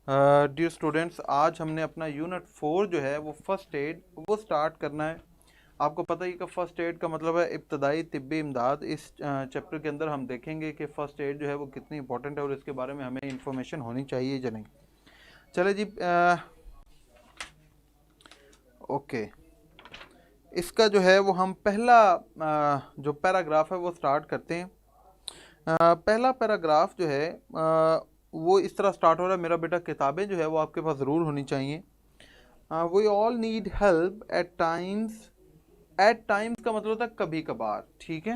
Dear students, आज हमने अपना यूनिट 4 जो है वो फर्स्ट एड वो स्टार्ट करना है। आपको पता ही कि फर्स्ट एड का मतलब है इब्तदाई तिब्बी इमदाद। इस चैप्टर के अंदर हम देखेंगे कि फ़र्स्ट एड जो है वो कितनी इंपॉर्टेंट है और इसके बारे में हमें इंफॉर्मेशन होनी चाहिए या नहीं। चले जी, ओके। इसका जो है वो हम पहला जो पैराग्राफ है वो स्टार्ट करते हैं। पहला पैराग्राफ जो है वो इस तरह स्टार्ट हो रहा है। मेरा बेटा, किताबें जो है वो आपके पास ज़रूर होनी चाहिए। We all need help at times. At times का मतलब होता है कभी कभार, ठीक है।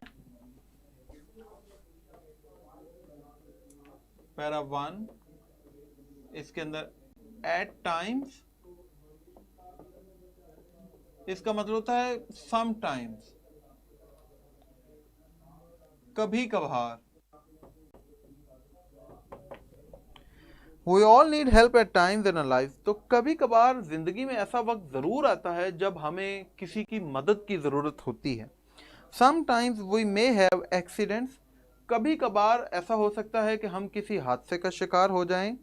पैरा 1 इसके अंदर एट टाइम्स, इसका मतलब होता है सम टाइम्स, कभी कभार। We all need help at times in a life, तो कभी कभार जिंदगी में ऐसा वक्त जरूर आता है जब हमें किसी की मदद की जरूरत होती है। Sometimes we may have accidents, कभी कभार ऐसा हो सकता है कि हम किसी हादसे का शिकार हो जाएं।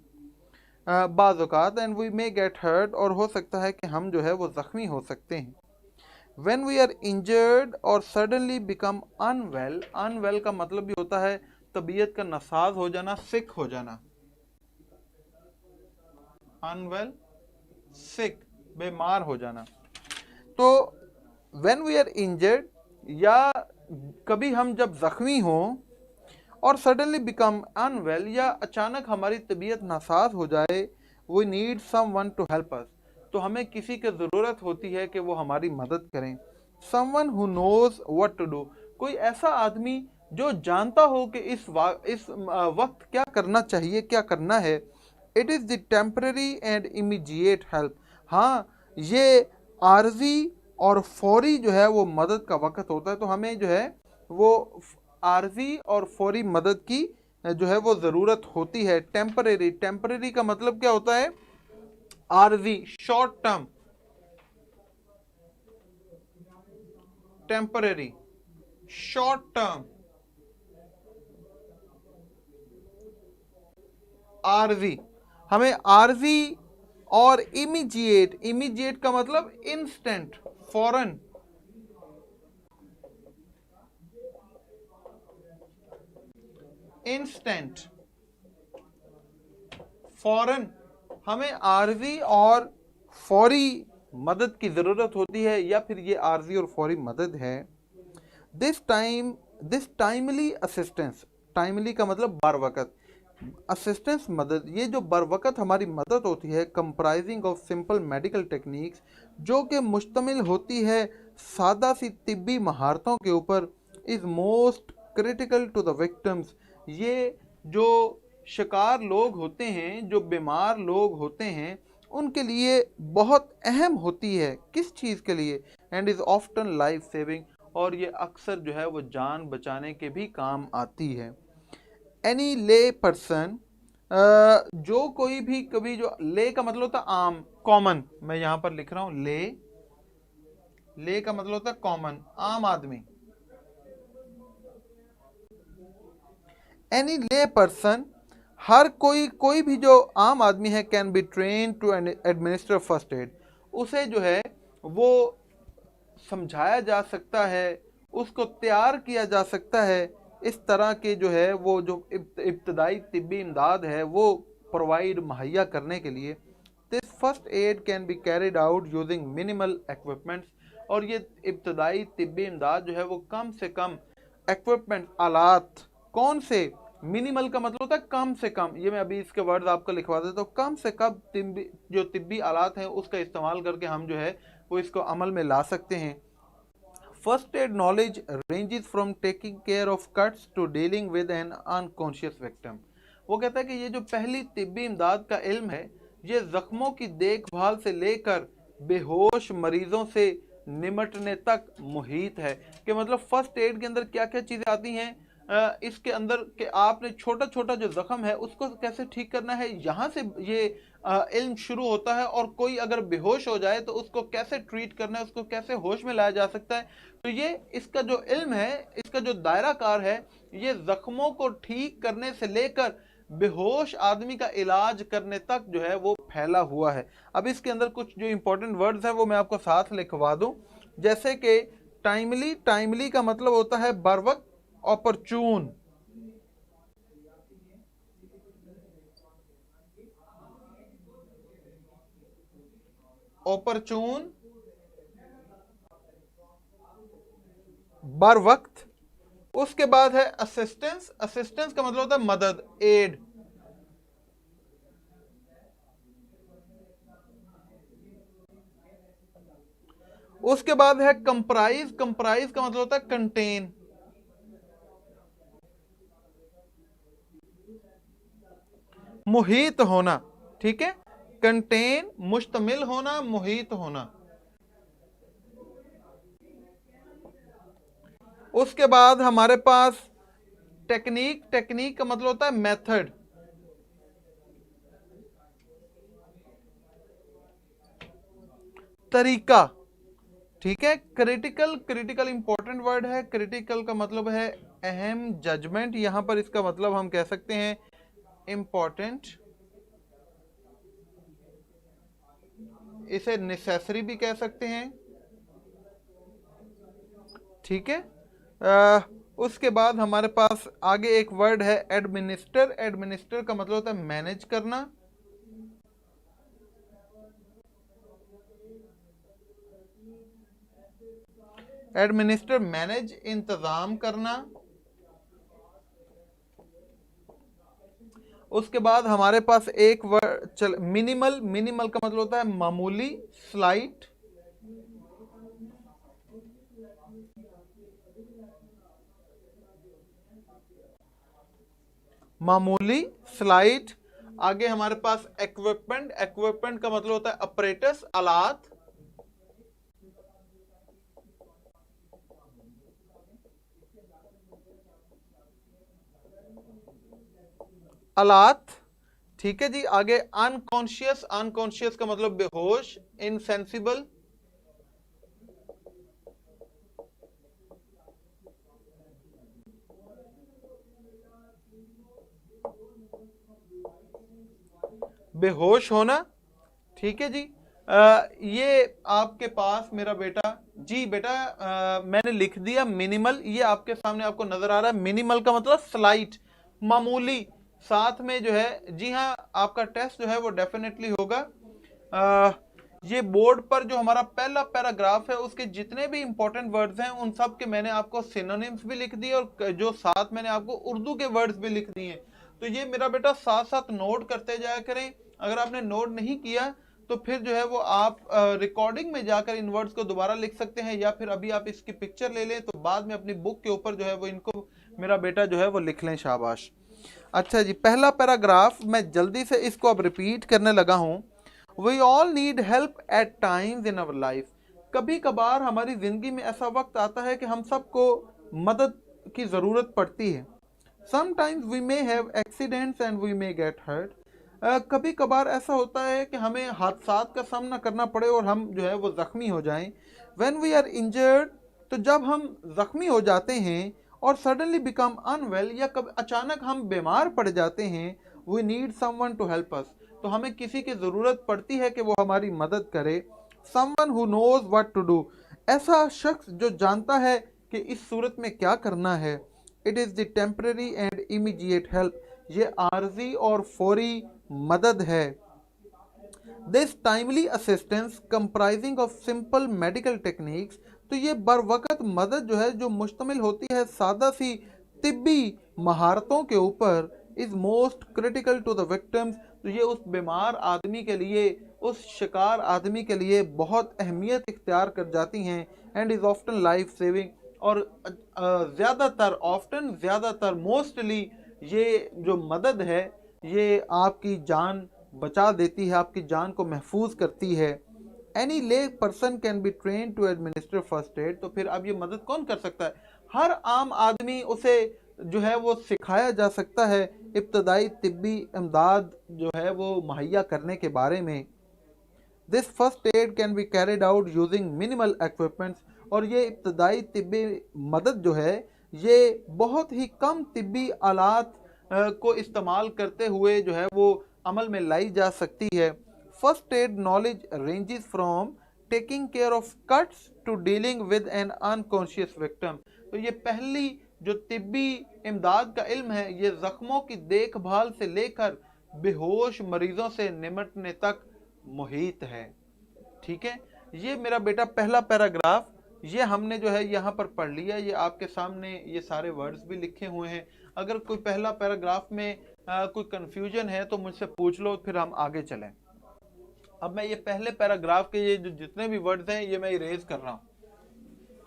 बाज़ औक़ात and we may get hurt, और हो सकता है कि हम जो है वो ज़ख्मी हो सकते हैं। व्हेन वी आर इंजर्ड और सडनली बिकम अनवेल, अनवेल का मतलब भी होता है तबीयत का नसाज हो जाना, सिक हो जाना। अनवेल, सिक, बीमार हो जाना। तो व्हेन वी आर इंजर्ड, या कभी हम जब जख्मी हों, और सडनली बिकम अनवेल, या अचानक हमारी तबीयत नासाज हो जाए, we need someone to help us, तो हमें किसी की ज़रूरत होती है कि वो हमारी मदद करें। Someone who knows what to do, कोई ऐसा आदमी जो जानता हो कि इस वक्त क्या करना चाहिए, क्या करना है। It is the temporary and immediate help, हाँ, ये आर्जी और फौरी जो है वो मदद का वक्त होता है। तो हमें जो है वो आर्जी और फौरी मदद की जो है वो ज़रूरत होती है। टेम्परेरी, टेम्परेरी का मतलब क्या होता है? आर्जी, short term. Temporary, short term. आर्जी, हमें आर्जी और इमीडिएट, इमीडिएट का मतलब इंस्टेंट, फौरन। इंस्टेंट, फौरन, हमें आर्जी और फौरी मदद की ज़रूरत होती है, या फिर ये आर्जी और फौरी मदद है। दिस टाइमली असिस्टेंस, टाइमली का मतलब बर वक़्त, असिस्टेंस मदद, ये जो बर वक़्त हमारी मदद होती है, comprising of simple medical techniques, जो कि मुश्तमिल होती है सादा सी तिब्बी महारतों के ऊपर, is most critical to the victims, ये जो शिकार लोग होते हैं, जो बीमार लोग होते हैं, उनके लिए बहुत अहम होती है। किस चीज़ के लिए? And is often life saving, और ये अक्सर जो है वो जान बचाने के भी काम आती है। एनी ले पर्सन, जो कोई भी, कभी, जो ले का मतलब होता है आम, कॉमन, मैं यहां पर लिख रहा हूं ले, ले का मतलब होता है कॉमन, आम आदमी। एनी ले पर्सन, हर कोई, कोई भी जो आम आदमी है, can be train to administer first aid, उसे जो है वो समझाया जा सकता है, उसको तैयार किया जा सकता है इस तरह के जो है वो जो इब्तदाई तिब्बी इमदाद है वो प्रोवाइड मुहैया करने के लिए। This first aid can be carried out using minimal equipments, और ये इब्तदाई तिब्बी इमदाद जो है वो कम से कम इक्विपमेंट, आलात, कौन से? मिनिमल का मतलब होता है कम से कम। ये मैं अभी इसके वर्ड्स आपको लिखवा देता हूँ। कम से कम जो तिब्बी आलात हैं उसका इस्तेमाल करके हम जो है वो इसको अमल में ला सकते हैं। First aid knowledge ranges from taking care of cuts to dealing with an unconscious victim. वो कहता है कि ये जो पहली तिब्बी इमदाद का इल्म है, ये जख्मों की देखभाल से लेकर बेहोश मरीजों से निमटने तक मुहित है। कि मतलब फर्स्ट एड के अंदर क्या क्या चीज़ें आती हैं, इसके अंदर कि आपने छोटा छोटा जो जख्म है उसको कैसे ठीक करना है, यहाँ से ये इल्म शुरू होता है। और कोई अगर बेहोश हो जाए तो उसको कैसे ट्रीट करना है, उसको कैसे होश में लाया जा सकता है। तो ये इसका जो इल्म है, इसका जो दायरा कार है, ये जख्मों को ठीक करने से लेकर बेहोश आदमी का इलाज करने तक जो है वो फैला हुआ है। अब इसके अंदर कुछ जो इंपॉर्टेंट वर्ड्स हैं वो मैं आपको साथ लिखवा दूं, जैसे कि टाइमली, टाइमली का मतलब होता है बर वक्त, ऑपरचून। ऑपरचून, बर वक्त। उसके बाद है असिस्टेंस, असिस्टेंस का मतलब होता है मदद, एड। उसके बाद है कंप्राइज, कंप्राइज का मतलब होता है कंटेन। मुहित होना, ठीक है, कंटेन मुश्तमिल होना, मुहित होना। उसके बाद हमारे पास टेक्निक, टेक्निक का मतलब होता है मेथड। तरीका, ठीक है। क्रिटिकल, क्रिटिकल इंपॉर्टेंट वर्ड है। क्रिटिकल का मतलब है अहम, जजमेंट, यहां पर इसका मतलब हम कह सकते हैं इंपॉर्टेंट। इसे नेसेसरी भी कह सकते हैं, ठीक है। उसके बाद हमारे पास आगे एक वर्ड है एडमिनिस्टर, एडमिनिस्टर का मतलब होता है मैनेज करना। एडमिनिस्टर मैनेज, इंतजाम करना। उसके बाद हमारे पास एक वर्ड चल मिनिमल, मिनिमल का मतलब होता है मामूली, स्लाइट। मामूली, स्लाइट। आगे हमारे पास इक्विपमेंट, इक्विपमेंट का मतलब होता है अपरेटस, आलात। आलात, ठीक है जी। आगे अनकॉन्शियस, अनकॉन्शियस का मतलब बेहोश, इनसेंसिबल। बेहोश होना, ठीक है जी। ये आपके पास मेरा बेटा, जी बेटा, मैंने लिख दिया मिनिमल, ये आपके सामने आपको नजर आ रहा है। मिनिमल का मतलब स्लाइट, मामूली। साथ में जो है, जी हाँ, आपका टेस्ट जो है वो डेफिनेटली होगा। ये बोर्ड पर जो हमारा पहला पैराग्राफ है उसके जितने भी इंपॉर्टेंट वर्ड्स हैं उन सब के मैंने आपको सिनोनिम्स भी लिख दिए, और जो साथ मैंने आपको उर्दू के वर्ड्स भी लिख दिए। तो ये मेरा बेटा साथ साथ नोट करते जाया करें। अगर आपने नोट नहीं किया तो फिर जो है वो आप रिकॉर्डिंग में जाकर इन वर्ड्स को दोबारा लिख सकते हैं, या फिर अभी आप इसकी पिक्चर ले लें तो बाद में अपनी बुक के ऊपर जो है वो इनको मेरा बेटा जो है वो लिख लें। शाबाश। अच्छा जी, पहला पैराग्राफ मैं जल्दी से इसको अब रिपीट करने लगा हूं। We all need help at times in our life. कभी कभार हमारी जिंदगी में ऐसा वक्त आता है कि हम सबको मदद की जरूरत पड़ती है। Sometimes we may have accidents and we may get hurt. कभी कभार ऐसा होता है कि हमें हादसात का सामना करना पड़े और हम जो है वो जख्मी हो जाएं। व्हेन वी आर इंजर्ड, तो जब हम जख्मी हो जाते हैं और सडनली बिकम अनवेल, या कब अचानक हम बीमार पड़ जाते हैं, we need someone to help us. तो हमें किसी की ज़रूरत पड़ती है कि वो हमारी मदद करे। Someone who knows what to do, ऐसा शख्स जो जानता है कि इस सूरत में क्या करना है। It is the temporary and immediate help, ये आर्जी और फौरी मदद है। This timely assistance comprising of simple medical techniques, तो ये बर वक्त मदद जो है जो मुश्तमिल होती है सादा सी तिब्बी महारतों के ऊपर, is most critical to the victims. तो ये उस बीमार आदमी के लिए, उस शिकार आदमी के लिए बहुत अहमियत इख्तियार कर जाती हैं। And is often life saving, और ज़्यादातर, ऑफ्टन ज़्यादातर, मोस्टली ये जो मदद है ये आपकी जान बचा देती है, आपकी जान को महफूज करती है। Any lay person can be train to administer first aid, तो फिर अब ये मदद कौन कर सकता है? हर आम आदमी, उसे जो है वो सिखाया जा सकता है इब्तदाई तिब्बी इमदाद जो है वो मुहैया करने के बारे में। This first aid can be carried out using minimal equipments, और ये इब्तदाई तिब्बी मदद जो है ये बहुत ही कम तिब्बी आलात को इस्तेमाल करते हुए जो है वो अमल में लाई जा सकती है। First aid knowledge ranges from taking care of cuts to dealing with an unconscious victim. तो ये पहली जो तिब्बी इमदाद का इल्म है, ये जख्मों की देखभाल से लेकर बेहोश मरीजों से निपटने तक मुहित है। ठीक है, ये मेरा बेटा पहला पैराग्राफ ये हमने जो है यहाँ पर पढ़ लिया। ये आपके सामने ये सारे वर्ड्स भी लिखे हुए हैं। अगर कोई पहला पैराग्राफ में कोई कंफ्यूजन है तो मुझसे पूछ लो, फिर हम आगे चलें। अब मैं ये पहले पैराग्राफ के ये जो जितने भी वर्ड्स हैं ये मैं इरेज कर रहा हूँ,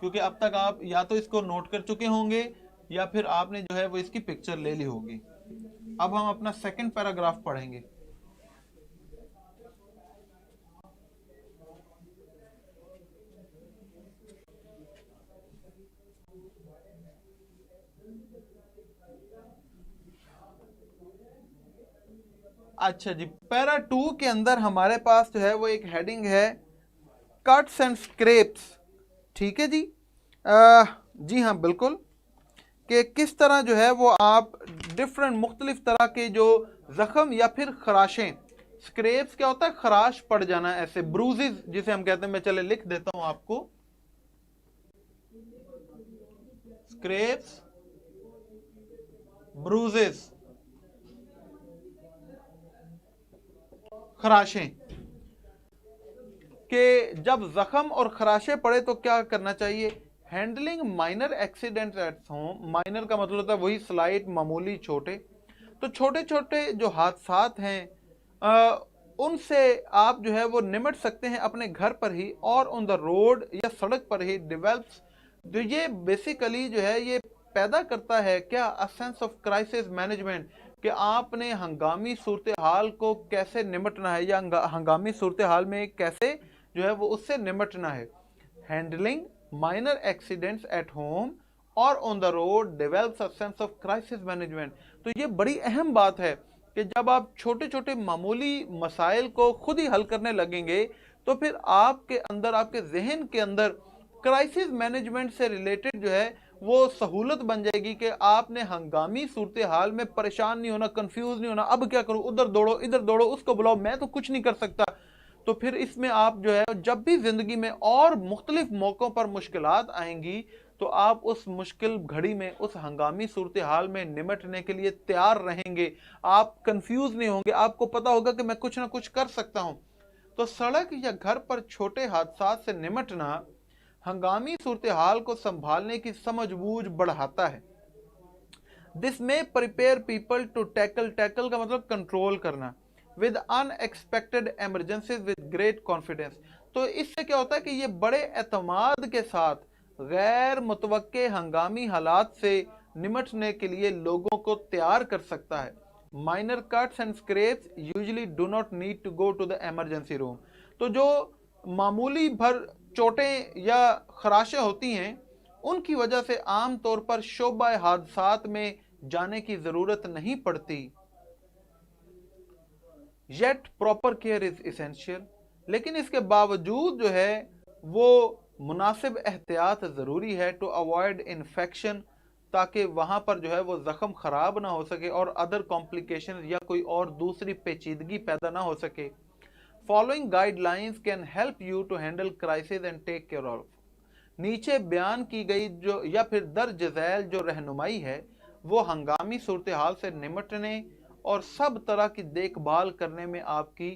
क्योंकि अब तक आप या तो इसको नोट कर चुके होंगे या फिर आपने जो है वो इसकी पिक्चर ले ली होगी। अब हम अपना सेकंड पैराग्राफ पढ़ेंगे। अच्छा जी, पैरा 2 के अंदर हमारे पास जो है वो एक हेडिंग है कट्स एंड स्क्रैप्स। ठीक है जी, जी हाँ बिल्कुल, कि किस तरह जो है वो आप डिफरेंट मुख्तलिफ तरह के जो जख्म या फिर खराशें, स्क्रैप्स क्या होता है, खराश पड़ जाना, ऐसे ब्रूजेस जिसे हम कहते हैं। मैं चले लिख देता हूं आपको, स्क्रैप्स, ब्रूजेस, खराशें, कि जब जख्म और खराशे पड़े तो क्या करना चाहिए। Handling minor accidents at home, minor का मतलब होता है वही स्लाइट, मामूली, छोटे। तो छोटे छोटे जो हादसात हैं उनसे आप जो है वो निमट सकते हैं अपने घर पर ही और ऑन द रोड या सड़क पर ही। डेवलप्स, जो ये बेसिकली जो है ये पैदा करता है क्या, अ सेंस ऑफ क्राइसिस मैनेजमेंट, कि आपने हंगामी सूरत हाल को कैसे निमटना है या हंगामी सूरत हाल में कैसे जो है वो उससे निमटना है। Handling minor accidents at home और on the road develops a sense of crisis management. तो ये बड़ी अहम बात है कि जब आप छोटे छोटे मामूली मसाइल को खुद ही हल करने लगेंगे तो फिर आपके अंदर, आपके जहन के अंदर क्राइसिस मैनेजमेंट से रिलेटेड जो है वो सहूलत बन जाएगी कि आपने हंगामी सूरत हाल में परेशान नहीं होना, कंफ्यूज नहीं होना, अब क्या करूं, उधर दौड़ो, इधर दौड़ो, उसको बुलाओ, मैं तो कुछ नहीं कर सकता। तो फिर इसमें आप जो है जब भी जिंदगी में और मुख्तलिफ मौकों पर मुश्किलात आएंगी तो आप उस मुश्किल घड़ी में, उस हंगामी सूरत हाल में निमटने के लिए तैयार रहेंगे। आप कंफ्यूज नहीं होंगे, आपको पता होगा कि मैं कुछ ना कुछ कर सकता हूं। तो सड़क या घर पर छोटे हादसा से निमटना हंगामी सूरत हाल को संभालने की समझबूझ बढ़ाता है। This may prepare people to tackle, tackle का मतलब कंट्रोल करना, with unexpected emergencies with great confidence. तो इससे क्या होता है कि ये बड़े एतमाद के साथ गैर मुतवक्के हंगामी हालात से निमटने के लिए लोगों को तैयार कर सकता है। Minor cuts and scrapes usually do not need to go to the emergency room. तो जो मामूली भर चोटें या खराशें होती हैं उनकी वजह से आम तौर पर शोबा हादसात में जाने की जरूरत नहीं पड़ती। Yet proper care is essential, लेकिन इसके बावजूद जो है वो मुनासिब एहतियात ज़रूरी है टू अवॉइड इन्फेक्शन, ताकि वहाँ पर जो है वो ज़ख्म ख़राब ना हो सके और अदर कॉम्प्लिकेशन या कोई और दूसरी पेचीदगी पैदा ना हो सके। Following guidelines can help you to handle crisis and take care of. नीचे बयान की गई जो या फिर दर्ज झैल जो रहनुमाई है वो हंगामी सूरत हाल से निमटने और सब तरह की देखभाल करने में आपकी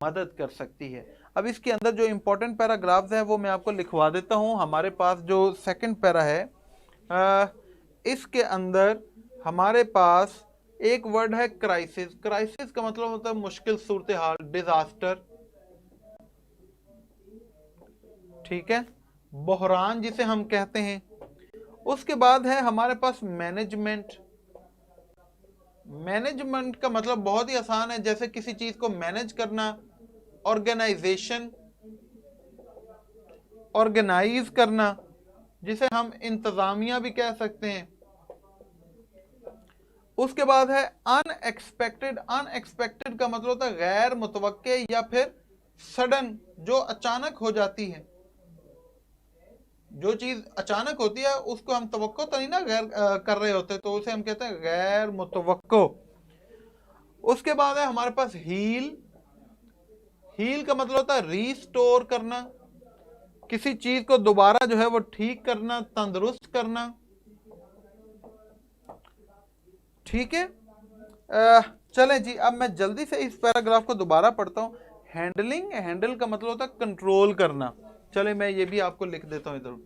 मदद कर सकती है। अब इसके अंदर जो इंपॉर्टेंट पैराग्राफ्स हैं वो मैं आपको लिखवा देता हूं। हमारे पास जो सेकंड पैरा है इसके अंदर हमारे पास एक वर्ड है क्राइसिस। क्राइसिस का मतलब होता है मुश्किल सूरत हाल, डिजास्टर। ठीक है, बहरान जिसे हम कहते हैं। उसके बाद है हमारे पास मैनेजमेंट। मैनेजमेंट का मतलब बहुत ही आसान है, जैसे किसी चीज को मैनेज करना, ऑर्गेनाइजेशन, ऑर्गेनाइज करना, जिसे हम इंतजामिया भी कह सकते हैं। उसके बाद है अनएक्सपेक्टेड। अनएक्सपेक्टेड का मतलब होता है गैर मुतवक्के या फिर सडन, जो अचानक हो जाती है। जो चीज अचानक होती है उसको हम तवक्को तो नहीं ना कर रहे होते, तो उसे हम कहते हैं गैर मुतवक्को। उसके बाद है हमारे पास हील। हील का मतलब होता है रीस्टोर करना, किसी चीज को दोबारा जो है वो ठीक करना, तंदुरुस्त करना। ठीक है, चलें जी, अब मैं जल्दी से इस पैराग्राफ को दोबारा पढ़ता हूं। हैंडलिंग, हैंडल का मतलब होता है कंट्रोल करना। चले मैं ये भी आपको लिख देता हूं इधर।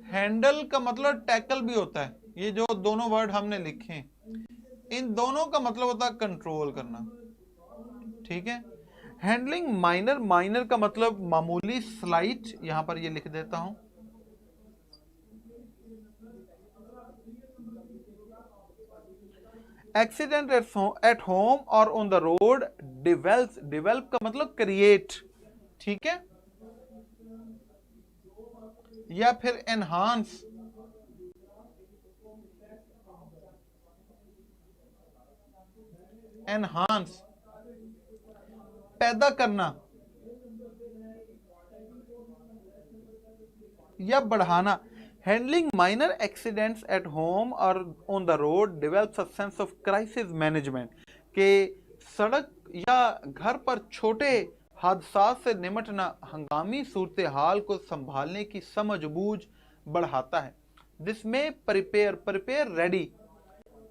हैंडल का मतलब टैकल भी होता है। ये जो दोनों वर्ड हमने लिखे हैं, इन दोनों का मतलब होता है कंट्रोल करना। ठीक है, हैंडलिंग माइनर, माइनर का मतलब मामूली, स्लाइट, यहां पर ये लिख देता हूं। एक्सीडेंट एट होम और on the road. Develop, develop का मतलब क्रिएट। ठीक है, या फिर एनहांस। एनहांस पैदा करना या बढ़ाना। Handling minor accidents at home और on the road develops a sense of crisis management, के सड़क या घर पर छोटे हादसात से निपटना हंगामी सूरत हाल को संभालने की समझ बूझ बढ़ाता है। This may prepare, prepare ready,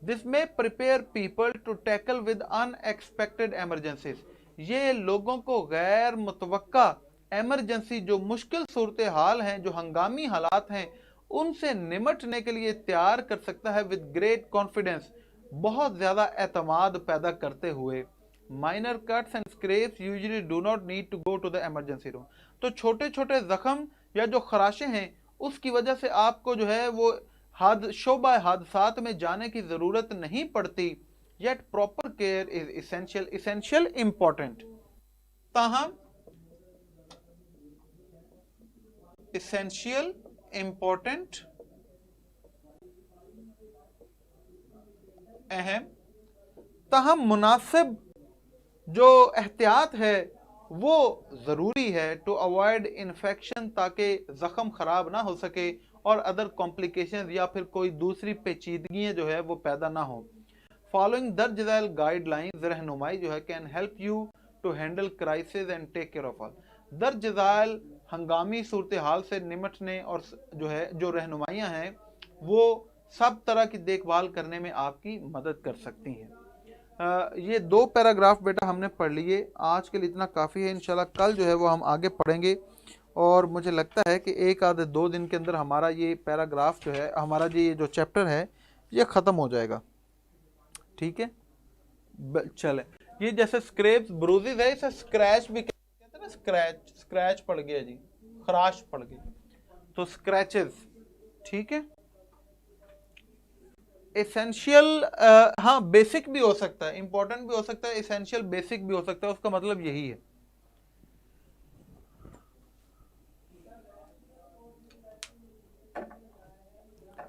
this may prepare people to tackle with unexpected emergencies, ये लोगों को गैर मुतवक्का एमरजेंसी, जो मुश्किल सूरत हाल हैं, जो हंगामी हालात हैं, उनसे निमटने के लिए तैयार कर सकता है विद ग्रेट कॉन्फिडेंस, बहुत ज्यादा एतमाद पैदा करते हुए। Minor cuts and scrapes usually do not need to go to the emergency room, तो छोटे छोटे जख्म या जो खराशें हैं उसकी वजह से आपको जो है वो शोबा हादसात में जाने की जरूरत नहीं पड़ती। Yet proper care is essential, essential important, ताहम इसेंशियल इंपॉर्टेंट, अहम, ताहम मुनासिब जो एहतियात है वो जरूरी है। टू अवॉइड इन्फेक्शन, ताकि जख्म खराब ना हो सके और अदर कॉम्प्लिकेशन या फिर कोई दूसरी पेचीदगियां जो है वो पैदा ना हो। फॉलोइंग दर्ज झैल गाइडलाइंस, रहनुमाई जो है, can help you to handle crisis and take care of all. दर्ज झैल हंगामी सूरत हाल से निमटने और जो है जो रहनुमाइयां हैं वो सब तरह की देखभाल करने में आपकी मदद कर सकती हैं। ये 2 पैराग्राफ बेटा हमने पढ़ लिए, आज के लिए इतना काफ़ी है। इंशाल्लाह कल जो है वो हम आगे पढ़ेंगे और मुझे लगता है कि 1 आधे 2 दिन के अंदर हमारा ये पैराग्राफ जो है, हमारा ये जो चैप्टर है ये ख़त्म हो जाएगा। ठीक है, चले, ये जैसे स्क्रैप्स ब्रूजेस है, इसे स्क्रैच भी कहते हैं ना, स्क्रैच, स्क्रैच पड़ गया जी, खराश पड़ गई, तो स्क्रैचेस। ठीक है, एसेंशियल, हाँ बेसिक भी हो सकता है, इंपॉर्टेंट भी हो सकता है, एसेंशियल बेसिक भी हो सकता है, उसका मतलब यही है।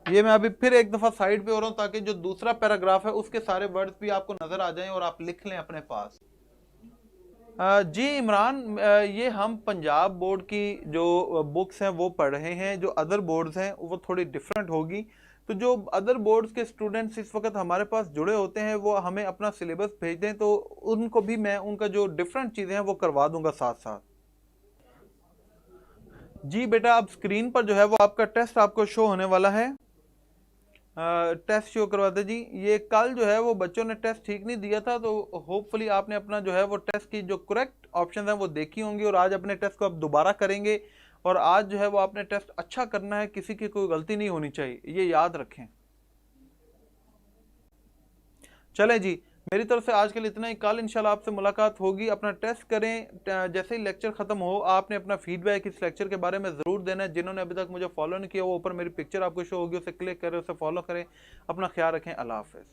ये मैं अभी फिर एक दफा साइड पे हो रहा हूं ताकि जो दूसरा पैराग्राफ है उसके सारे वर्ड्स भी आपको नजर आ जाएं और आप लिख लें अपने पास। जी इमरान, ये हम पंजाब बोर्ड की जो बुक्स हैं वो पढ़ रहे हैं, जो अदर बोर्ड्स हैं वो थोड़ी डिफरेंट होगी। तो जो अदर बोर्ड्स के स्टूडेंट्स इस वक्त हमारे पास जुड़े होते हैं वो हमें अपना सिलेबस भेज दें तो उनको भी मैं उनका जो डिफरेंट चीज़ें हैं वो करवा दूंगा साथ साथ। जी बेटा, अब स्क्रीन पर जो है वो आपका टेस्ट आपको शो होने वाला है। टेस्ट शो करवाते जी। ये कल जो है वो बच्चों ने टेस्ट ठीक नहीं दिया था, तो होपफुली आपने अपना जो है वो टेस्ट की जो करेक्ट ऑप्शन है वो देखी होंगी और आज अपने टेस्ट को आप दोबारा करेंगे। और आज जो है वो आपने टेस्ट अच्छा करना है, किसी की कोई गलती नहीं होनी चाहिए, ये याद रखें। चलें जी, मेरी तरफ से आज के लिए इतना ही। कल इंशाल्लाह आपसे मुलाकात होगी। अपना टेस्ट करें, जैसे ही लेक्चर खत्म हो आपने अपना फीडबैक इस लेक्चर के बारे में ज़रूर देना है। जिन्होंने अभी तक मुझे फॉलो नहीं किया वो ऊपर मेरी पिक्चर आपको शो होगी, उसे क्लिक करें, उसे फॉलो करें। अपना ख्याल रखें, अल्लाह हाफ़िज़।